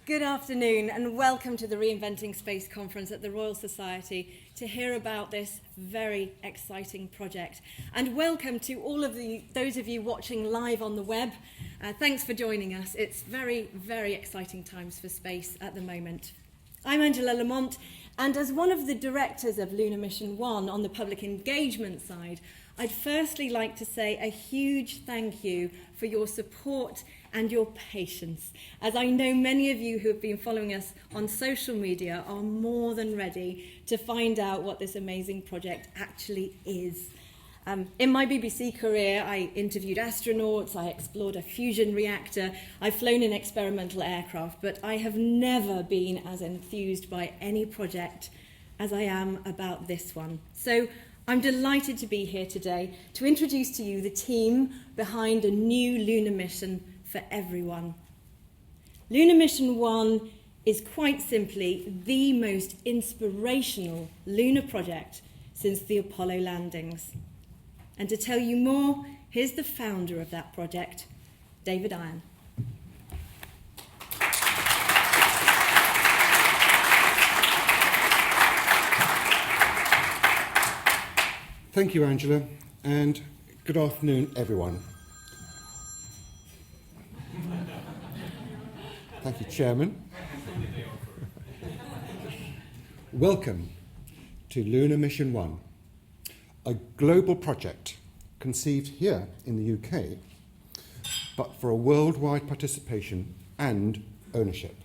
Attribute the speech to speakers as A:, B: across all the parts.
A: Good afternoon and welcome to the Reinventing Space Conference at the Royal Society to hear about this very exciting project. And welcome to all of those of you watching live on the web. Thanks for joining us. It's very, very exciting times for space at the moment. I'm Angela Lamont, and as one of the directors of Lunar Mission 1 on the public engagement side, I'd firstly like to say a huge thank you for your support and your patience, as I know many of you who have been following us on social media are more than ready to find out what this amazing project actually is. In my BBC career, I interviewed astronauts, I explored a fusion reactor, I've flown in experimental aircraft, but I have never been as enthused by any project as I am about this one. So I'm delighted to be here today to introduce to you the team behind a new lunar mission for everyone. Lunar Mission 1 is quite simply the most inspirational lunar project since the Apollo landings. And to tell you more, here's the founder of that project, David Iron.
B: Thank you, Angela, and good afternoon, everyone. Thank you, Chairman. Welcome to Lunar Mission 1, a global project conceived here in the UK, but for a worldwide participation and ownership.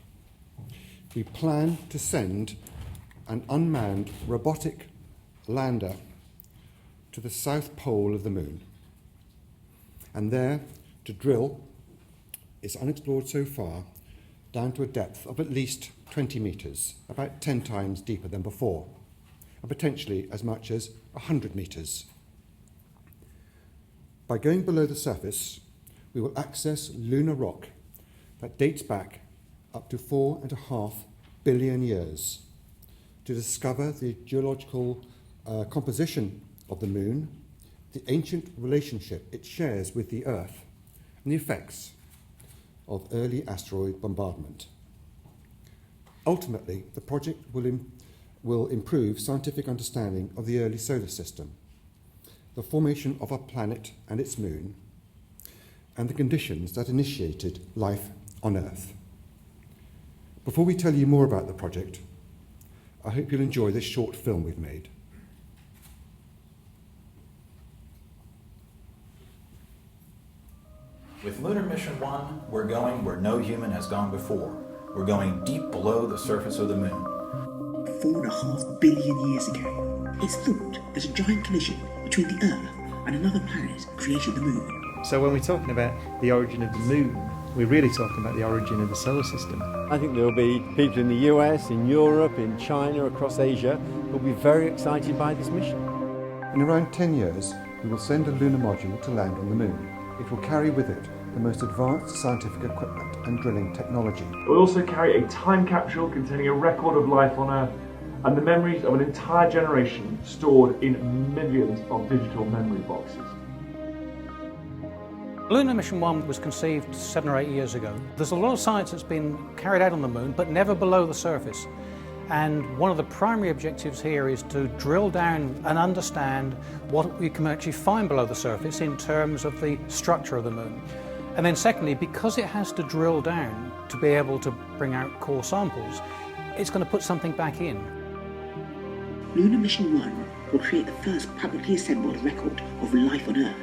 B: We plan to send an unmanned robotic lander to the south pole of the moon, and there to drill, it's unexplored so far, down to a depth of at least 20 metres, about 10 times deeper than before, and potentially as much as 100 metres. By going below the surface, we will access lunar rock that dates back up to 4.5 billion years to discover the geological composition of the moon, the ancient relationship it shares with the Earth, and the effects of early asteroid bombardment. Ultimately, the project will improve scientific understanding of the early solar system, the formation of our planet and its moon, and the conditions that initiated life on Earth. Before we tell you more about the project, I hope you'll enjoy this short film we've made.
C: With Lunar Mission 1, we're going where no human has gone before. We're going deep below the surface of the moon.
D: 4.5 billion years ago, it's thought that a giant collision between the Earth and another planet created the moon.
E: So when we're talking about the origin of the moon, we're really talking about the origin of the solar system.
F: I think there'll be people in the US, in Europe, in China, across Asia, who'll be very excited by this mission.
B: In around 10 years, we will send a lunar module to land on the moon. It will carry with it the most advanced scientific equipment and drilling technology.
G: It will also carry a time capsule containing a record of life on Earth and the memories of an entire generation stored in millions of digital memory boxes.
H: Lunar Mission 1 was conceived 7 or 8 years ago. There's a lot of science that's been carried out on the moon, but never below the surface. And one of the primary objectives here is to drill down and understand what we can actually find below the surface in terms of the structure of the moon. And then secondly, because it has to drill down to be able to bring out core samples, it's going to put something back in.
D: Lunar Mission 1 will create the first publicly assembled record of life on Earth.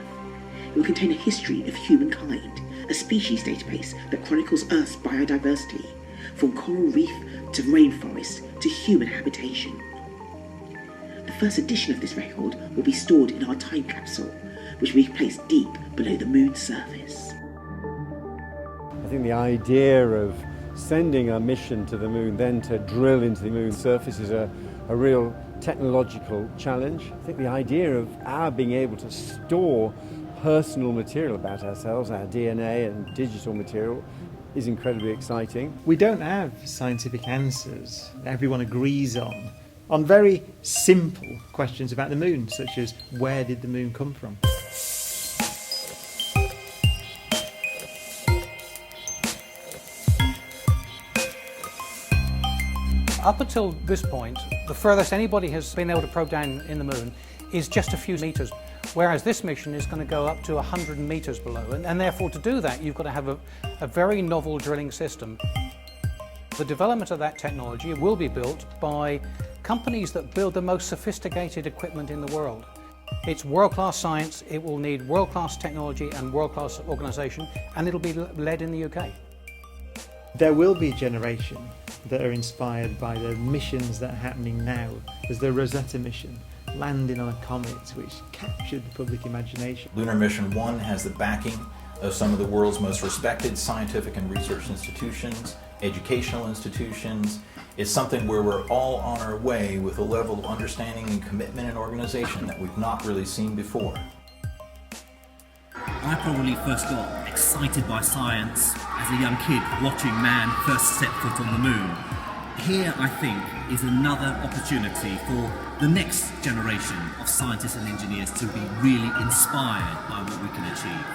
D: It will contain a history of humankind, a species database that chronicles Earth's biodiversity, from coral reef to rainforest to human habitation. The first edition of this record will be stored in our time capsule, which will be placed deep below the moon's surface.
F: I think the idea of sending a mission to the moon, then to drill into the moon's surface, is a real technological challenge. I think the idea of our being able to store personal material about ourselves, our DNA and digital material, is incredibly exciting.
E: We don't have scientific answers that everyone agrees on very simple questions about the moon, such as where did the moon come from?
H: Up until this point, the furthest anybody has been able to probe down in the moon is just a few meters, whereas this mission is going to go up to 100 meters below. And therefore, to do that, you've got to have a very novel drilling system. The development of that technology will be built by companies that build the most sophisticated equipment in the world. It's world-class science, it will need world-class technology and world-class organisation, and it'll be led in the UK.
E: There will be a generation that are inspired by the missions that are happening now. There's the Rosetta mission, landing on a comet, which captured the public imagination.
C: Lunar Mission 1 has the backing of some of the world's most respected scientific and research institutions, educational institutions. It's something where we're all on our way with a level of understanding and commitment and organization that we've not really seen before.
I: I probably first got excited by science as a young kid watching man first set foot on the moon. Here, I think, is another opportunity for the next generation of scientists and engineers to be really inspired by what we can achieve.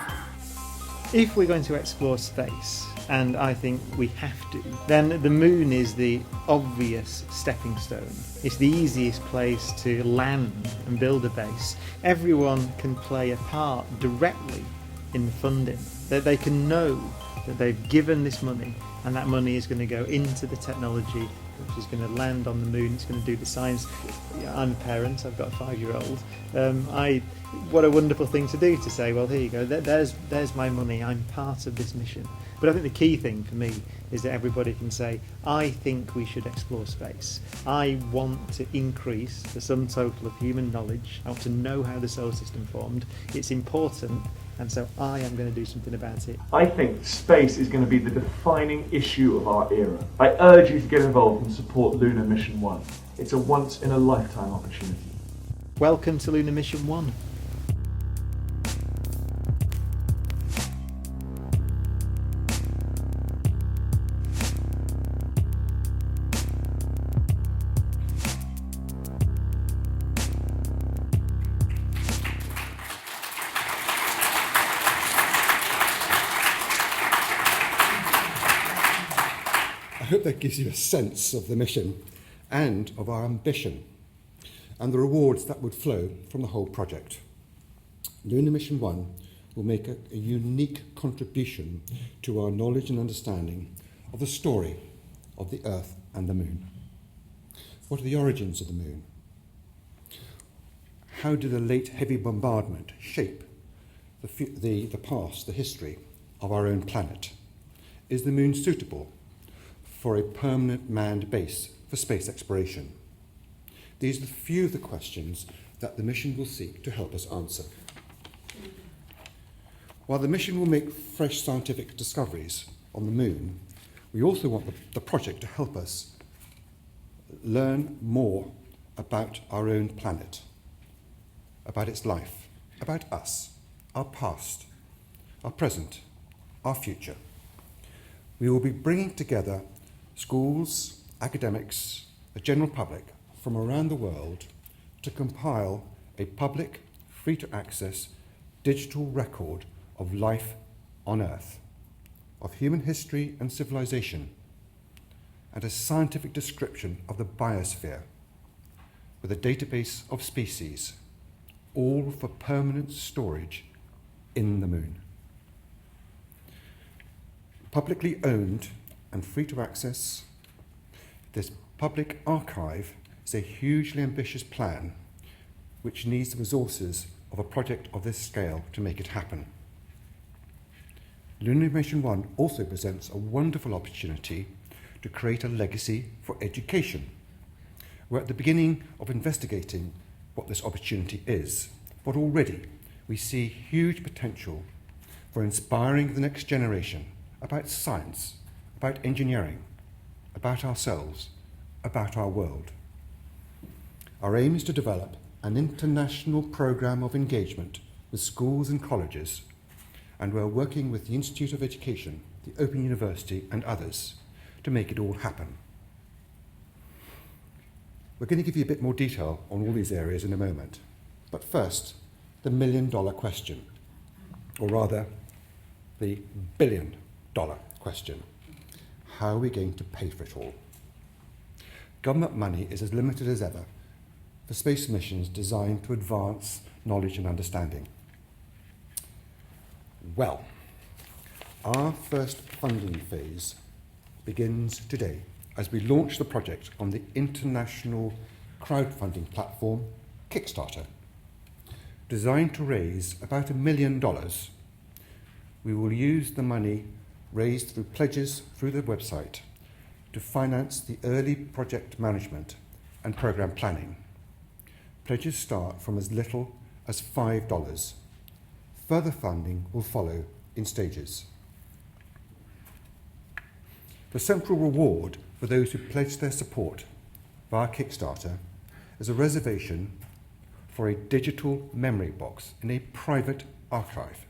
E: If we're going to explore space, and I think we have to, then the moon is the obvious stepping stone. It's the easiest place to land and build a base. Everyone can play a part directly in the funding, that they can know that they've given this money and that money is going to go into the technology which is going to land on the moon, it's going to do the science. I'm a parent, I've got a 5-year-old. What a wonderful thing to do, to say, well, here you go, there's my money, I'm part of this mission. But I think the key thing for me is that everybody can say, I think we should explore space. I want to increase the sum total of human knowledge. I want to know how the solar system formed. It's important, and so I am going to do something about it.
G: I think space is going to be the defining issue of our era. I urge you to get involved and support Lunar Mission 1. It's a once-in-a-lifetime opportunity.
E: Welcome to Lunar Mission 1.
B: I hope that gives you a sense of the mission and of our ambition and the rewards that would flow from the whole project. Lunar Mission 1 will make a unique contribution to our knowledge and understanding of the story of the Earth and the Moon. What are the origins of the Moon? How did a late heavy bombardment shape the past, the history of our own planet? Is the Moon suitable for a permanent manned base for space exploration? These are a few of the questions that the mission will seek to help us answer. While the mission will make fresh scientific discoveries on the Moon, we also want the project to help us learn more about our own planet, about its life, about us, our past, our present, our future. We will be bringing together schools, academics, the general public from around the world to compile a public, free-to-access digital record of life on Earth, of human history and civilization, and a scientific description of the biosphere, with a database of species, all for permanent storage in the Moon. Publicly owned and free to access, this public archive is a hugely ambitious plan which needs the resources of a project of this scale to make it happen. Lunar Mission 1 also presents a wonderful opportunity to create a legacy for education. We're at the beginning of investigating what this opportunity is, but already we see huge potential for inspiring the next generation about science, about engineering, about ourselves, about our world. Our aim is to develop an international programme of engagement with schools and colleges, and we're working with the Institute of Education, the Open University and others to make it all happen. We're going to give you a bit more detail on all these areas in a moment, but first, the million-dollar question, or rather, the billion-dollar question. How are we going to pay for it all? government money is as limited as ever for space missions designed to advance knowledge and understanding. Well, our first funding phase begins today as we launch the project on the international crowdfunding platform Kickstarter. Designed to raise about $1 million, we will use the money raised through pledges through the website to finance the early project management and program planning. Pledges start from as little as $5. Further funding will follow in stages. The central reward for those who pledge their support via Kickstarter is a reservation for a digital memory box in a private archive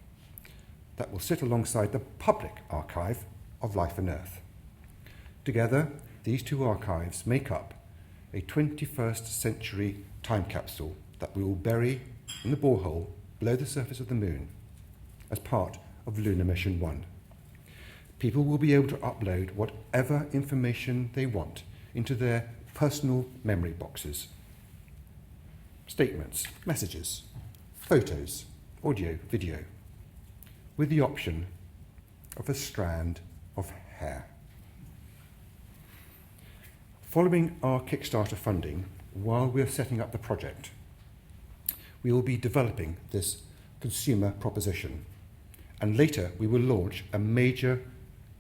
B: that will sit alongside the public archive of Life on Earth. Together, these two archives make up a 21st century time capsule that we will bury in the borehole below the surface of the moon as part of Lunar Mission 1. People will be able to upload whatever information they want into their personal memory boxes. Statements, messages, photos, audio, video, with the option of a strand of hair. Following our Kickstarter funding, while we're setting up the project, we will be developing this consumer proposition, and later we will launch a major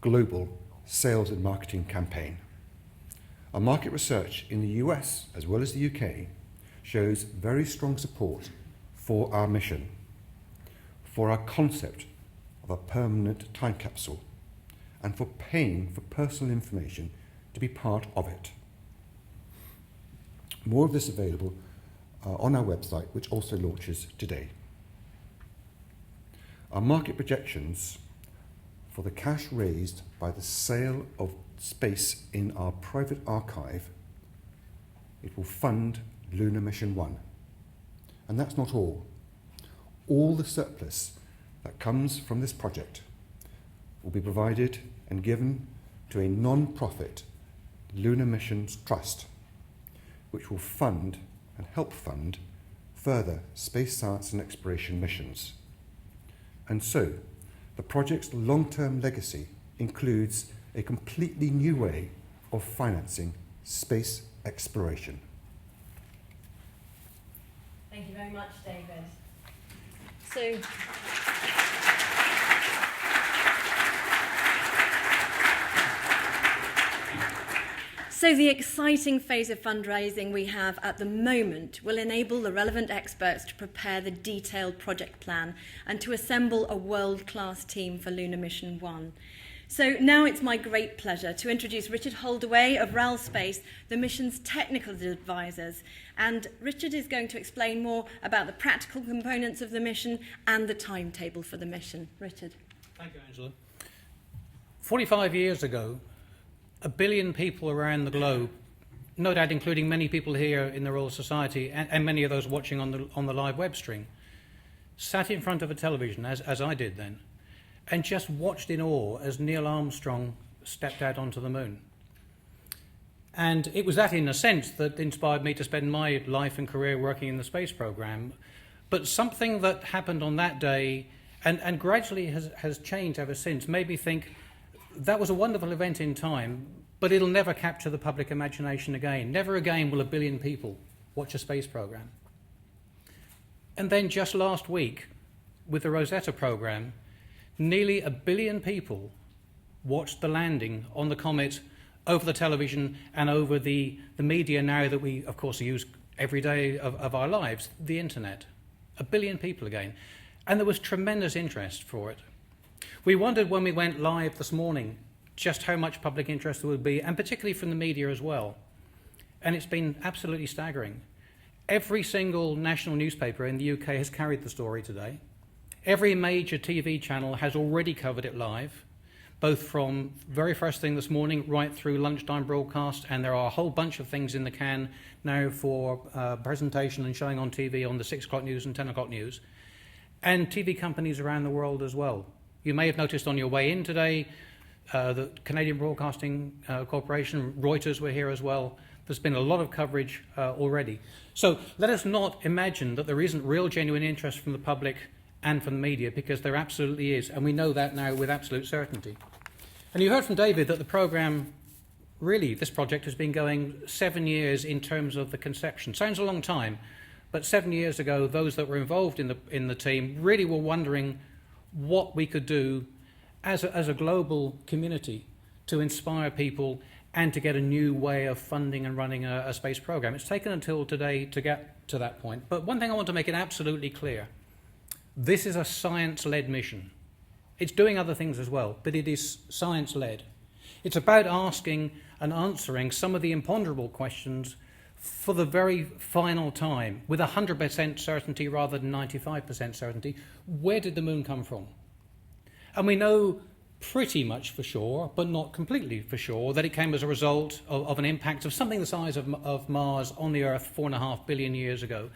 B: global sales and marketing campaign. Our market research in the US as well as the UK shows very strong support for our mission, for our concept of a permanent time capsule, and for paying for personal information to be part of it. More of this available on our website, which also launches today. Our market projections for the cash raised by the sale of space in our private archive, it will fund Lunar Mission 1. And that's not all. All the surplus that comes from this project will be provided and given to a non-profit Lunar Missions Trust, which will fund and help fund further space science and exploration missions. And so, the project's long-term legacy includes a completely new way of financing space exploration.
A: Thank you very much, David. So the exciting phase of fundraising we have at the moment will enable the relevant experts to prepare the detailed project plan and to assemble a world-class team for Lunar Mission 1. So now it's my great pleasure to introduce Richard Holdaway of RAL Space, the mission's technical advisors. And Richard is going to explain more about the practical components of the mission and the timetable for the mission. Richard.
H: Thank you, Angela. 45 years ago, 1 billion people around the globe, no doubt including many people here in the Royal Society and many of those watching on the live web stream, sat in front of a television, as I did then, and just watched in awe as Neil Armstrong stepped out onto the moon. And it was that, in a sense, that inspired me to spend my life and career working in the space program. But something that happened on that day, and gradually has changed ever since, made me think that was a wonderful event in time, but it'll never capture the public imagination again. Never again will 1 billion people watch a space program. And then just last week, with the Rosetta program, nearly 1 billion people watched the landing on the comet over the television and over the media now that we, of course, use every day of our lives, the internet. 1 billion people again. And there was tremendous interest for it. We wondered when we went live this morning just how much public interest there would be, and particularly from the media as well. And it's been absolutely staggering. Every single national newspaper in the UK has carried the story today. Every major TV channel has already covered it live, both from very first thing this morning right through lunchtime broadcast, and there are a whole bunch of things in the can now for presentation and showing on TV on the 6 o'clock news and 10 o'clock news, and TV companies around the world as well. You may have noticed on your way in today, the Canadian Broadcasting Corporation, Reuters were here as well. There's been a lot of coverage already. So let us not imagine that there isn't real genuine interest from the public and from the media, because there absolutely is, and we know that now with absolute certainty. And you heard from David that the programme, really, this project has been going 7 years in terms of the conception. Sounds a long time, but 7 years ago, those that were involved in the team really were wondering what we could do as a global community to inspire people and to get a new way of funding and running a space program. It's taken until today to get to that point. But one thing I want to make it absolutely clear, this is a science-led mission. It's doing other things as well, but it is science-led. It's about asking and answering some of the imponderable questions for the very final time, with 100% certainty rather than 95% certainty. Where did the moon come from? And we know pretty much for sure, but not completely for sure, that it came as a result of an impact of something the size of Mars on the Earth 4.5 billion years ago.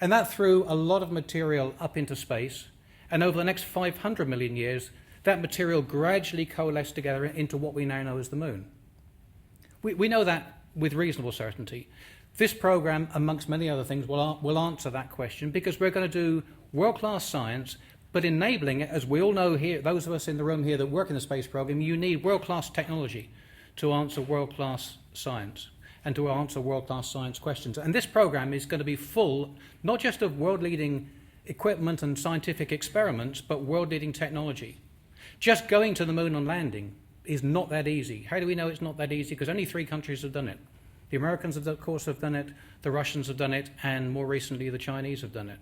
H: And that threw a lot of material up into space, and over the next 500 million years, that material gradually coalesced together into what we now know as the moon. We know that with reasonable certainty. This program, amongst many other things, will answer that question, because we're going to do world-class science, but enabling it, as we all know here, those of us in the room here that work in the space program, you need world-class technology to answer world-class science and to answer world-class science questions. And this program is going to be full, not just of world-leading equipment and scientific experiments, but world-leading technology. Just going to the moon and landing is not that easy. How do we know it's not that easy? Because only 3 countries have done it. The Americans, of course, have done it, the Russians have done it, and more recently the Chinese have done it.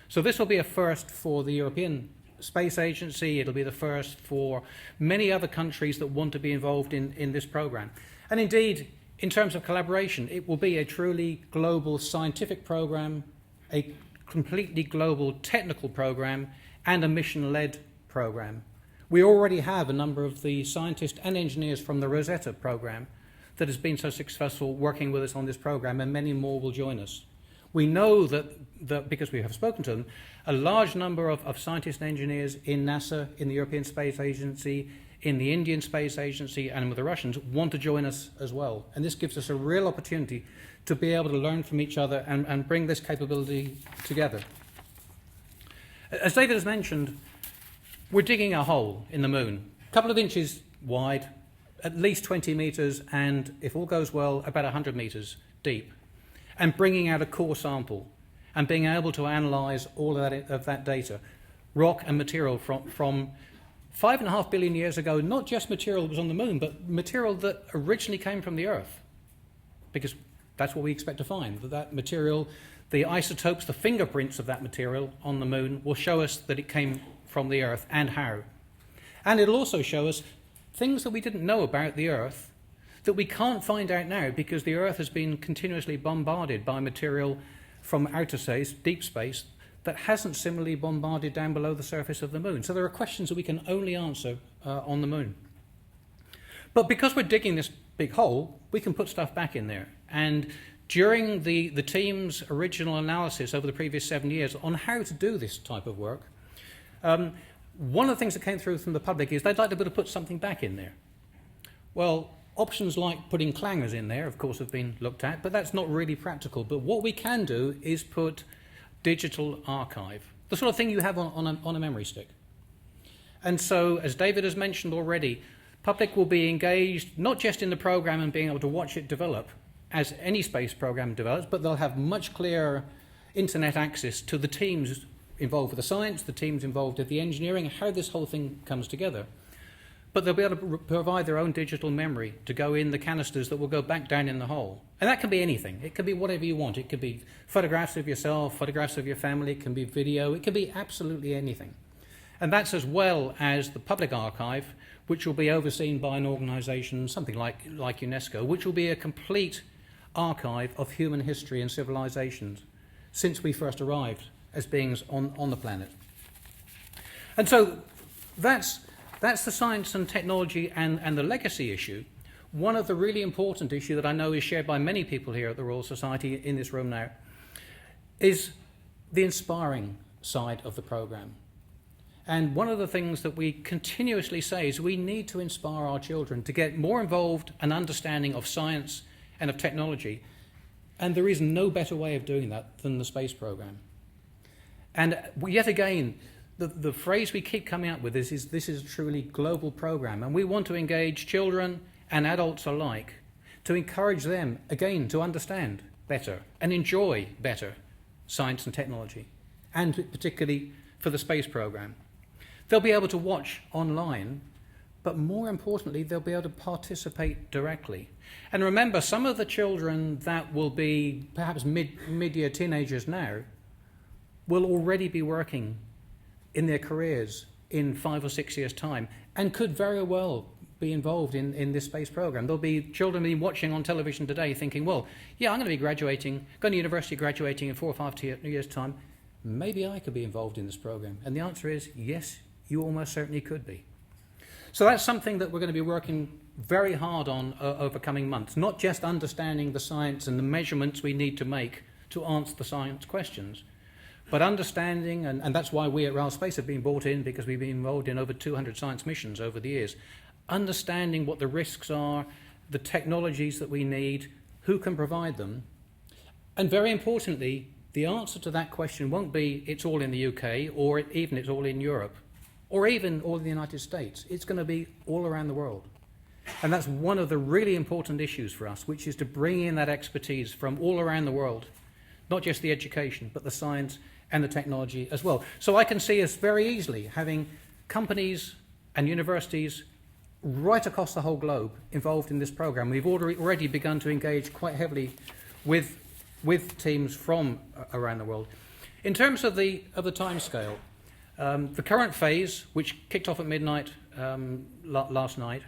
H: So this will be a first for the European Space Agency. It'll be the first for many other countries that want to be involved in this program. And indeed, in terms of collaboration, it will be a truly global scientific program, a completely global technical program, and a mission-led program. We already have a number of the scientists and engineers from the Rosetta program that has been so successful working with us on this program, and many more will join us. We know that because we have spoken to them, a large number of scientists and engineers in NASA, in the European Space Agency, in the Indian Space Agency, and with the Russians want to join us as well. And this gives us a real opportunity to be able to learn from each other and bring this capability together. As David has mentioned, we're digging a hole in the moon, a couple of inches wide, at least 20 meters, and if all goes well, about 100 meters deep, and bringing out a core sample and being able to analyze all of that data, rock and material from 5.5 billion years ago, not just material that was on the moon, but material that originally came from the Earth, because that's what we expect to find, that material, the isotopes, the fingerprints of that material on the moon will show us that it came from the Earth and how. And it'll also show us things that we didn't know about the Earth that we can't find out now, because the Earth has been continuously bombarded by material from outer space, deep space, that hasn't similarly bombarded down below the surface of the moon. So there are questions that we can only answer on the moon. But because we're digging this big hole, we can put stuff back in there. And during the team's original analysis over the previous 7 years on how to do this type of work, one of the things that came through from the public is they'd like to be able to put something back in there. Well, options like putting clangers in there, of course, have been looked at, but that's not really practical. But what we can do is put digital archive, the sort of thing you have on a memory stick. And so, as David has mentioned already, public will be engaged not just in the program and being able to watch it develop, as any space program develops, but they'll have much clearer internet access to the teams involved with the science, the teams involved with the engineering, how this whole thing comes together. But they'll be able to provide their own digital memory to go in the canisters that will go back down in the hole. And that can be anything. It can be whatever you want. It could be photographs of yourself, photographs of your family, it can be video, it can be absolutely anything. And that's as well as the public archive, which will be overseen by an organisation, something like UNESCO, which will be a complete archive of human history and civilizations since we first arrived as beings on the planet. And so that's the science and technology and the legacy issue. One of the really important issues that I know is shared by many people here at the Royal Society in this room now is the inspiring side of the programme. And one of the things that we continuously say is we need to inspire our children to get more involved and understanding of science and of technology, And there is no better way of doing that than the space program. And yet again, the phrase we keep coming up with is this is a truly global program. And we want to engage children and adults alike to encourage them, again, to understand better and enjoy better science and technology, and particularly for the space program. They'll be able to watch online, but more importantly, they'll be able to participate directly. And remember, some of the children that will be perhaps mid-year teenagers now will already be working in their careers in 5 or 6 years' time and could very well be involved in this space program. There'll be children being watching on television today thinking, well, yeah, I'm going to be graduating, going to university, graduating in 4 or 5 years' time. Maybe I could be involved in this program. And the answer is yes, you almost certainly could be. So that's something that we're going to be working very hard on over coming months, not just understanding the science and the measurements we need to make to answer the science questions, but understanding, and that's why we at RAL Space have been brought in, because we've been involved in over 200 science missions over the years, understanding what the risks are, the technologies that we need, who can provide them, and very importantly, the answer to that question won't be it's all in the UK, or even it's all in Europe, or even all in the United States. It's going to be all around the world. And that's one of the really important issues for us, which is to bring in that expertise from all around the world, not just the education, but the science and the technology as well. So I can see us very easily having companies and universities right across the whole globe involved in this program. We've already begun to engage quite heavily with teams from around the world. In terms of the timescale, the current phase, which kicked off at midnight last night,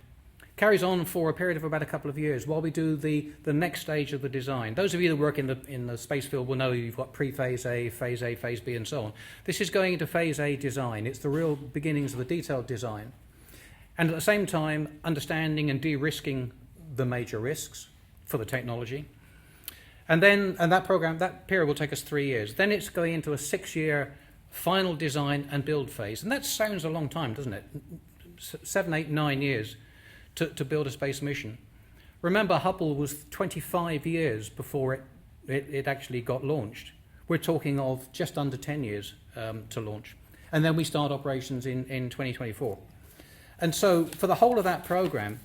H: carries on for a period of about a couple of years while we do the next stage of the design. Those of you that work in the space field will know you've got pre-phase A, phase B, and so on. This is going into phase A design. It's the real beginnings of the detailed design. And at the same time, understanding and de-risking the major risks for the technology. And that period will take us 3 years. Then it's going into a 6-year final design and build phase. And that sounds a long time, doesn't it? 7, 8, 9 years to build a space mission. Remember, Hubble was 25 years before it actually got launched. We're talking of just under 10 years to launch. And then we start operations in 2024. And so for the whole of that program,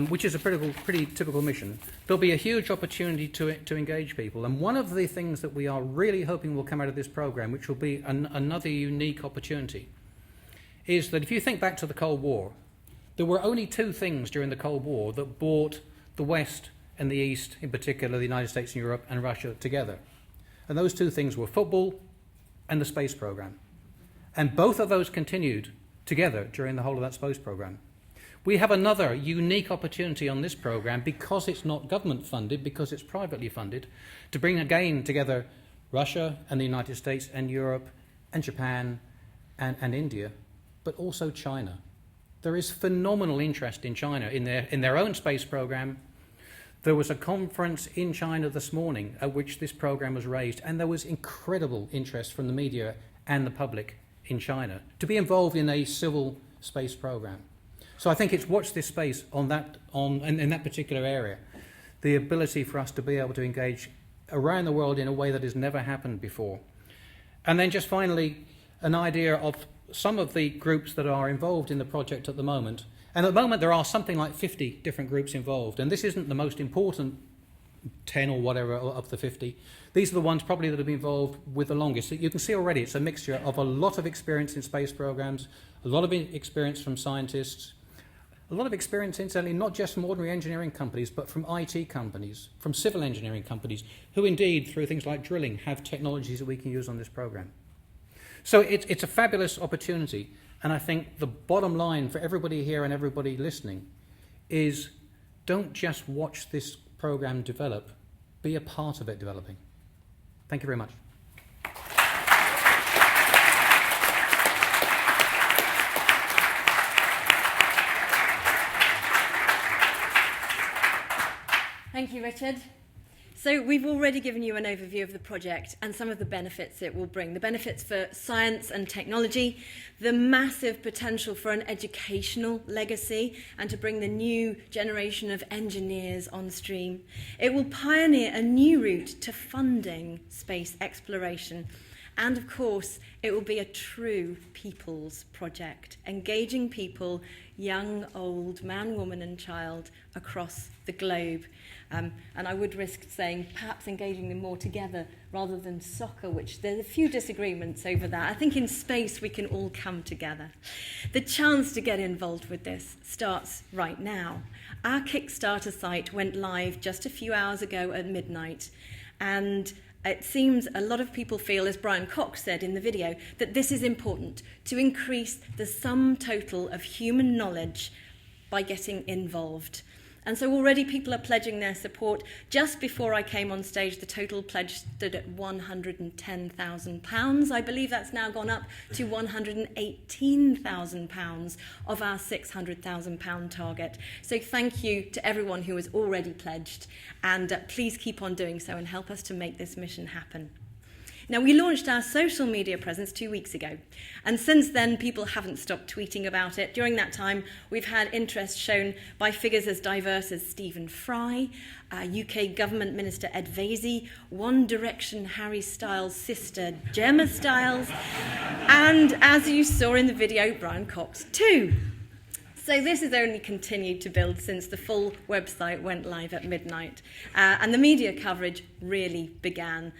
H: which is a pretty typical mission, there'll be a huge opportunity to engage people. And one of the things that we are really hoping will come out of this program, which will be another unique opportunity, is that if you think back to the Cold War, there were only 2 things during the Cold War that brought the West and the East, in particular the United States and Europe and Russia, together. And those 2 things were football and the space program. And both of those continued together during the whole of that space program. We have another unique opportunity on this program, because it's not government funded, because it's privately funded, to bring again together Russia and the United States and Europe and Japan and India, but also China. There is phenomenal interest in China in their own space program. There was a conference in China this morning at which this program was raised, and there was incredible interest from the media and the public in China to be involved in a civil space program. So I think it's watch this space in that particular area, the ability for us to be able to engage around the world in a way that has never happened before. And then just finally, an idea of some of the groups that are involved in the project at the moment. And at the moment there are something like 50 different groups involved, and this isn't the most important 10 or whatever of the 50. These are the ones probably that have been involved with the longest. You can see already it's a mixture of a lot of experience in space programs, a lot of experience from scientists, a lot of experience, incidentally, not just from ordinary engineering companies, but from IT companies, from civil engineering companies, who indeed, through things like drilling, have technologies that we can use on this program. So it's a fabulous opportunity, and I think the bottom line for everybody here and everybody listening is don't just watch this program develop, be a part of it developing. Thank you very much.
A: Thank you, Richard. So we've already given you an overview of the project and some of the benefits it will bring. The benefits for science and technology, the massive potential for an educational legacy and to bring the new generation of engineers on stream. It will pioneer a new route to funding space exploration. And of course, it will be a true people's project, engaging people, young, old, man, woman and child across the globe. And I would risk saying perhaps engaging them more together rather than soccer, which there's a few disagreements over that. I think in space we can all come together. The chance to get involved with this starts right now. Our Kickstarter site went live just a few hours ago at midnight, and it seems a lot of people feel, as Brian Cox said in the video, that this is important to increase the sum total of human knowledge by getting involved. And so already people are pledging their support. Just before I came on stage, the total pledge stood at £110,000. I believe that's now gone up to £118,000 of our £600,000 target. So thank you to everyone who has already pledged. And please keep on doing so and help us to make this mission happen. Now, we launched our social media presence 2 weeks ago, and since then, people haven't stopped tweeting about it. During that time, we've had interest shown by figures as diverse as Stephen Fry, UK Government Minister Ed Vaizey, One Direction Harry Styles' sister Gemma Styles, and, as you saw in the video, Brian Cox too. So this has only continued to build since the full website went live at midnight. And the media coverage really began.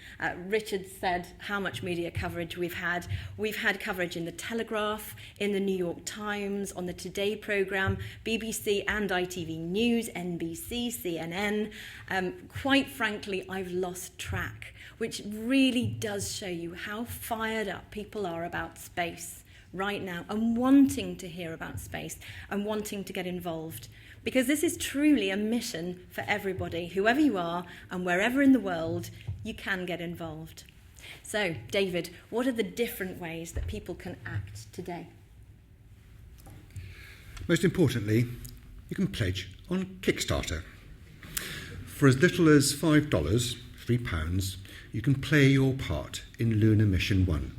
A: Richard said how much media coverage we've had. We've had coverage in the Telegraph, in the New York Times, on the Today programme, BBC and ITV News, NBC, CNN. Quite frankly, I've lost track, which really does show you how fired up people are about space right now and wanting to hear about space and wanting to get involved, because this is truly a mission for everybody, whoever you are and wherever in the world you can get involved. So, David, what are the different ways that people can act today?
B: Most importantly, you can pledge on Kickstarter. For as little as $5, £3, you can play your part in Lunar Mission 1.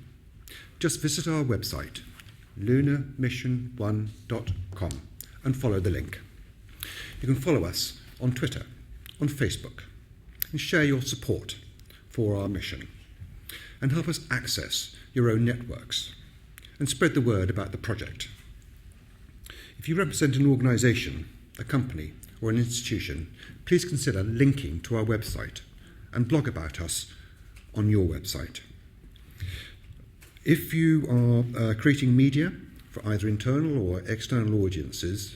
B: Just visit our website, lunarmission1.com, and follow the link. You can follow us on Twitter, on Facebook, and share your support for our mission, and help us access your own networks, and spread the word about the project. If you represent an organisation, a company, or an institution, please consider linking to our website and blog about us on your website. If you are creating media for either internal or external audiences,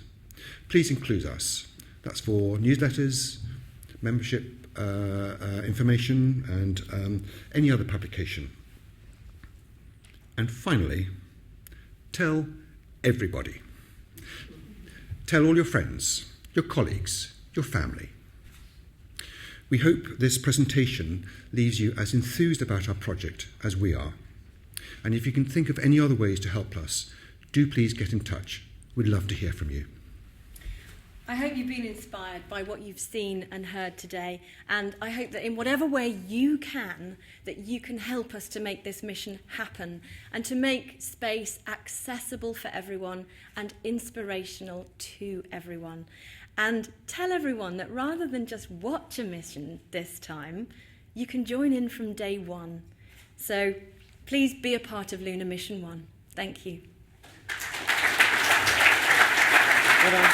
B: please include us. That's for newsletters, membership information, and any other publication. And finally, tell everybody. Tell all your friends, your colleagues, your family. We hope this presentation leaves you as enthused about our project as we are. And if you can think of any other ways to help us, do please get in touch. We'd love to hear from you.
A: I hope you've been inspired by what you've seen and heard today, and I hope that in whatever way you can, that you can help us to make this mission happen and to make space accessible for everyone and inspirational to everyone. And tell everyone that rather than just watch a mission this time, you can join in from day one. So please be a part of Lunar Mission 1. Thank you.
F: Well done.